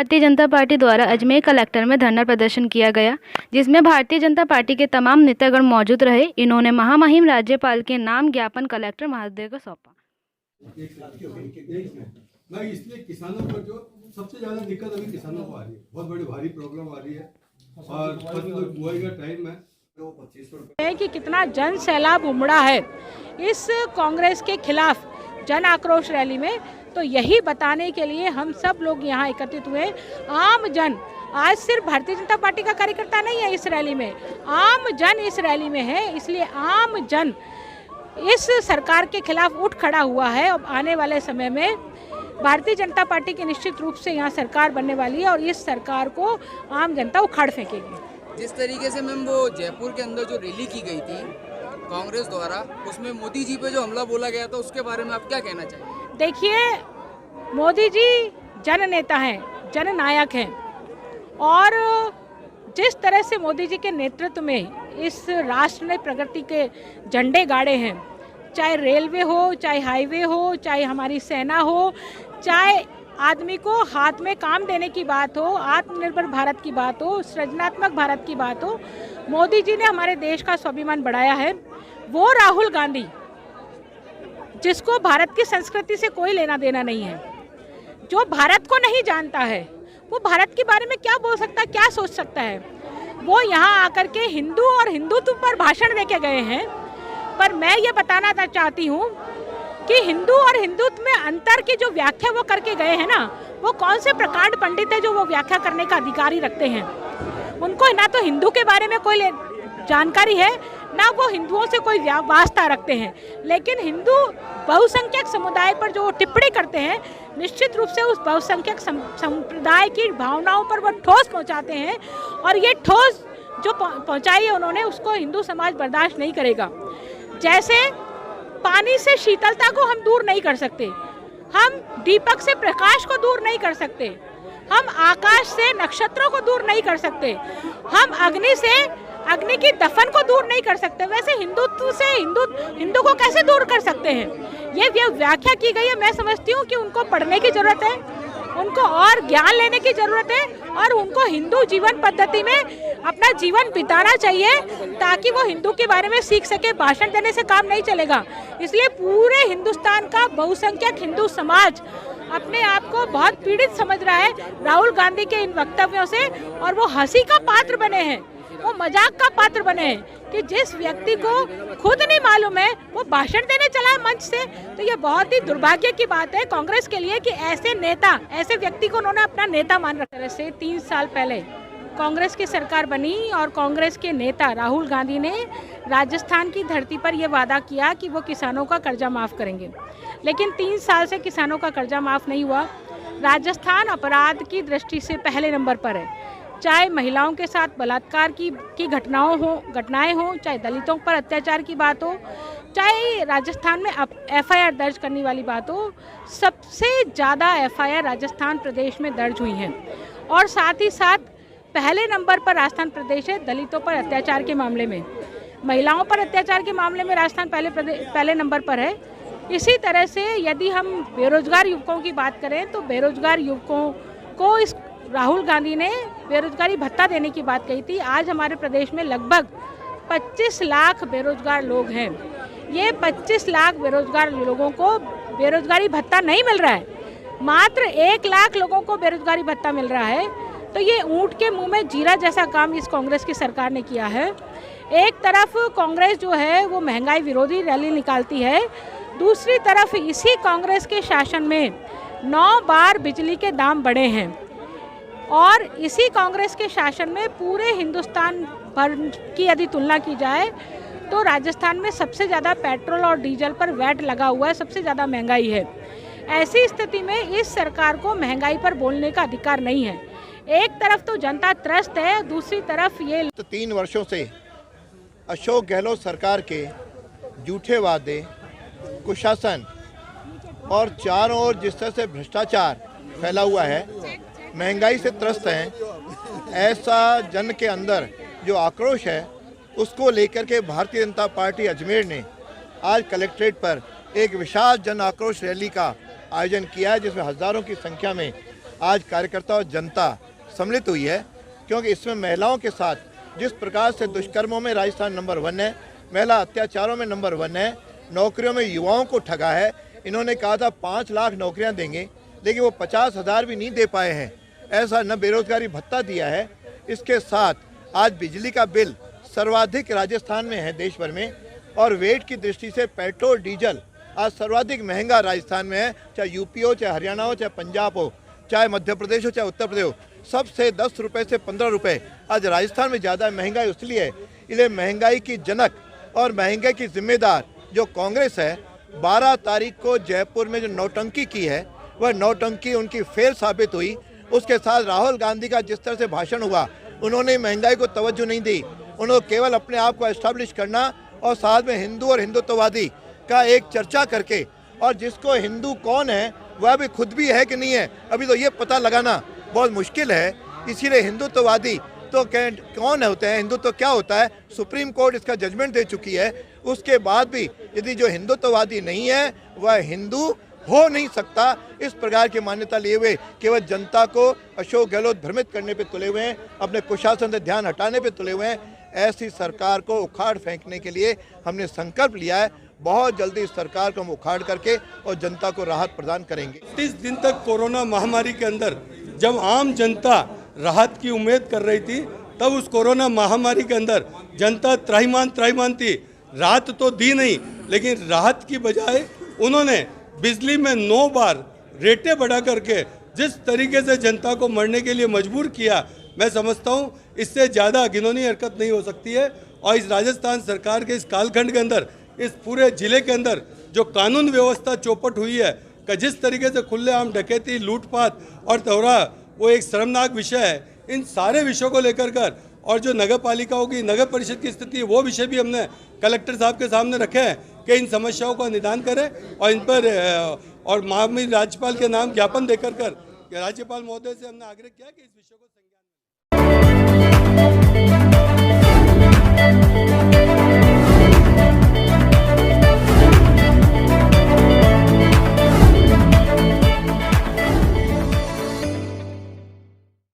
Bharatiya Janata party द्वारा Ajmer collector में धरना प्रदर्शन किया गया, जिसमें भारतीय जनता पार्टी के तमाम नेतागण मौजूद रहे। इन्होंने महामहिम राज्यपाल के नाम ज्ञापन कलेक्टर महोदय को सौंपा। मैं इसलिए किसानों को जो सबसे ज्यादा दिक्कत अभी किसानों को आ रही है, बहुत बड़ी भारी प्रॉब्लम आ रही है और बुआई का टाइम है तो 2500 रुपये कि कितना जन सैलाब उमड़ा है इस कांग्रेस के खिलाफ जन आक्रोश रैली में। तो यही बताने के लिए हम सब लोग यहाँ एकत्रित हुए। आम जन आज सिर्फ भारतीय जनता पार्टी का कार्यकर्ता नहीं है इस रैली में, आम जन इस रैली में है। इसलिए आम जन इस सरकार के खिलाफ उठ खड़ा हुआ है। अब आने वाले समय में भारतीय जनता पार्टी की निश्चित रूप से यहाँ सरकार बनने वाली है और इस सरकार को आम जनता उखाड़ फेंकेगी। जिस तरीके से मैम वो जयपुर के अंदर जो रैली की गई थी कांग्रेस द्वारा, उसमें मोदी जी पे जो हमला बोला गया था, उसके बारे में आप क्या कहना चाहिए? देखिए, मोदी जी जन नेता हैं, जन नायक हैं और जिस तरह से मोदी जी के नेतृत्व में इस राष्ट्र ने प्रगति के झंडे गाड़े हैं, चाहे रेलवे हो, चाहे हाईवे हो, चाहे हमारी सेना हो, चाहे आदमी को हाथ में काम देने की बात हो, आत्मनिर्भर भारत की बात हो, सृजनात्मक भारत की बात हो, मोदी जी ने हमारे देश का स्वाभिमान बढ़ाया है। वो राहुल गांधी जिसको भारत की संस्कृति से कोई लेना देना नहीं है, जो भारत को नहीं जानता है, वो भारत के बारे में क्या बोल सकता है, क्या सोच सकता है। वो यहाँ आकर के हिंदू और हिंदुत्व पर भाषण देके गए हैं। पर मैं ये बताना चाहती हूँ कि हिंदू और हिंदुत्व में अंतर की जो व्याख्या वो करके गए हैं ना, वो कौन से प्रकांड पंडित है जो वो व्याख्या करने का अधिकारी रखते हैं। उनको ना तो हिंदू के बारे में कोई जानकारी है, ना वो हिंदुओं से कोई वास्ता रखते हैं। लेकिन हिंदू बहुसंख्यक समुदाय पर जो टिप्पणी करते हैं, निश्चित रूप से उस बहुसंख्यक संप्रदाय की भावनाओं पर वो ठोस पहुंचाते हैं और ये ठोस जो पहुंचाई है उन्होंने, उसको हिंदू समाज बर्दाश्त नहीं करेगा। जैसे पानी से शीतलता को हम दूर नहीं कर सकते, हम दीपक से प्रकाश को दूर नहीं कर सकते, हम आकाश से नक्षत्रों को दूर नहीं कर सकते, हम अग्नि की दफन को दूर नहीं कर सकते, वैसे हिंदुत्व से हिंदू को कैसे दूर कर सकते हैं। ये व्याख्या की गई है। मैं समझती हूँ कि उनको पढ़ने की जरूरत है, उनको और ज्ञान लेने की जरूरत है और उनको हिंदू जीवन पद्धति में अपना जीवन बिताना चाहिए ताकि वो हिंदू के बारे में सीख सके। भाषण देने से काम नहीं चलेगा। इसलिए पूरे हिंदुस्तान का बहुसंख्यक हिंदू समाज अपने आप को बहुत पीड़ित समझ रहा है राहुल गांधी के इन वक्तव्यों से, और वो हंसी का पात्र बने हैं, वो मजाक का पात्र बने हैं कि जिस व्यक्ति को खुद नहीं मालूम है वो भाषण देने चला है मंच से। तो ये बहुत ही दुर्भाग्य की बात है कांग्रेस के लिए कि ऐसे नेता, ऐसे व्यक्ति को उन्होंने अपना नेता मान रखा है। 3 साल पहले कांग्रेस की सरकार बनी और कांग्रेस के नेता राहुल गांधी ने राजस्थान की धरती पर यह वादा किया कि वो किसानों का कर्जा माफ़ करेंगे, लेकिन 3 साल से किसानों का कर्जा माफ़ नहीं हुआ। राजस्थान अपराध की दृष्टि से पहले नंबर पर है। चाहे महिलाओं के साथ बलात्कार की घटनाएं हो, चाहे दलितों पर अत्याचार की बात हो, चाहे राजस्थान में FIR दर्ज करने वाली बात हो, सबसे ज़्यादा FIR राजस्थान प्रदेश में दर्ज हुई हैं। और साथ ही साथ पहले नंबर पर राजस्थान प्रदेश है दलितों पर अत्याचार के मामले में, महिलाओं पर अत्याचार के मामले में राजस्थान पहले नंबर पर है। इसी तरह से यदि हम बेरोजगार युवकों की बात करें तो बेरोजगार युवकों को इस राहुल गांधी ने बेरोजगारी भत्ता देने की बात कही थी। आज हमारे प्रदेश में लगभग 25 लाख बेरोजगार लोग हैं। ये 25 लाख बेरोजगार लोगों को बेरोजगारी भत्ता नहीं मिल रहा है, मात्र 1 लाख लोगों को बेरोजगारी भत्ता मिल रहा है। तो ये ऊंट के मुंह में जीरा जैसा काम इस कांग्रेस की सरकार ने किया है। एक तरफ कांग्रेस जो है वो महंगाई विरोधी रैली निकालती है, दूसरी तरफ इसी कांग्रेस के शासन में 9 बार बिजली के दाम बढ़े हैं और इसी कांग्रेस के शासन में पूरे हिंदुस्तान भर की यदि तुलना की जाए तो राजस्थान में सबसे ज़्यादा पेट्रोल और डीजल पर वैट लगा हुआ है, सबसे ज़्यादा महंगाई है। ऐसी स्थिति में इस सरकार को महंगाई पर बोलने का अधिकार नहीं है। एक तरफ तो जनता त्रस्त है, दूसरी तरफ ये 3 वर्षों से अशोक गहलोत सरकार के झूठे वादे, कुशासन और चारों ओर जिस तरह से भ्रष्टाचार फैला हुआ है, महंगाई से त्रस्त हैं, ऐसा जन के अंदर जो आक्रोश है उसको लेकर के भारतीय जनता पार्टी अजमेर ने आज कलेक्ट्रेट पर एक विशाल जन आक्रोश रैली का आयोजन किया है, जिसमें हज़ारों की संख्या में आज कार्यकर्ता और जनता सम्मिलित हुई है, क्योंकि इसमें महिलाओं के साथ जिस प्रकार से दुष्कर्मों में राजस्थान नंबर 1 है, महिला अत्याचारों में नंबर 1 है, नौकरियों में युवाओं को ठगा है। इन्होंने कहा था 5 लाख नौकरियां देंगे, लेकिन वो 50,000 भी नहीं दे पाए हैं। ऐसा न बेरोजगारी भत्ता दिया है। इसके साथ आज बिजली का बिल सर्वाधिक राजस्थान में है देश भर में, और वेट की दृष्टि से पेट्रोल डीजल आज सर्वाधिक महंगा राजस्थान में है। चाहे यूपी हो, चाहे हरियाणा हो, चाहे पंजाब हो, चाहे मध्य प्रदेश हो, चाहे उत्तर प्रदेश हो, सबसे 10 रुपये से 15 रुपये आज राजस्थान में ज़्यादा महंगाई इसलिए है। इसलिए महंगाई की जनक और महंगाई की जिम्मेदार जो कांग्रेस है, 12 तारीख को जयपुर में जो नौटंकी की है, वह नौटंकी उनकी फेल साबित हुई। उसके साथ राहुल गांधी का जिस तरह से भाषण हुआ, उन्होंने महंगाई को तवज्जो नहीं दी। उन्होंने केवल अपने आप को एस्टैब्लिश करना और साथ में हिंदू और हिंदुत्ववादी का एक चर्चा करके, और जिसको हिंदू कौन है वह भी खुद भी है कि नहीं है, अभी तो ये पता लगाना बहुत मुश्किल है। इसीलिए हिंदुत्ववादी तो कौन होते हैं, हिंदुत्व क्या होता है, सुप्रीम कोर्ट इसका जजमेंट दे चुकी है। उसके बाद भी यदि जो हिंदुत्ववादी नहीं है वह हिंदू हो नहीं सकता, इस प्रकार की मान्यता लिए हुए केवल जनता को अशोक गहलोत भ्रमित करने पे तुले हुए हैं, अपने कुशासन से ध्यान हटाने पे तुले हुए हैं। ऐसी सरकार को उखाड़ फेंकने के लिए हमने संकल्प लिया है। बहुत जल्दी इस सरकार को हम उखाड़ करके और जनता को राहत प्रदान करेंगे। 30 दिन तक कोरोना महामारी के अंदर जब आम जनता राहत की उम्मीद कर रही थी, तब उस कोरोना महामारी के अंदर जनता त्राहिमाम थी। राहत तो दी नहीं, लेकिन राहत की बजाय उन्होंने बिजली में 9 बार रेटें बढ़ा करके जिस तरीके से जनता को मरने के लिए मजबूर किया, मैं समझता हूँ इससे ज़्यादा घिनौनी हरकत नहीं हो सकती है। और इस राजस्थान सरकार के इस कालखंड के अंदर, इस पूरे जिले के अंदर जो कानून व्यवस्था चौपट हुई है, कि जिस तरीके से खुलेआम डकैती, लूटपाट और तोहरा, वो एक शर्मनाक विषय है। इन सारे विषयों को लेकर और जो नगर पालिकाओं की, नगर परिषद की स्थिति, वो विषय भी हमने कलेक्टर साहब के सामने रखे हैं कि इन समस्याओं का निदान करें और इन पर और महामहिम राज्यपाल के नाम ज्ञापन देकर राज्यपाल महोदय से हमने आग्रह किया कि इस विषय को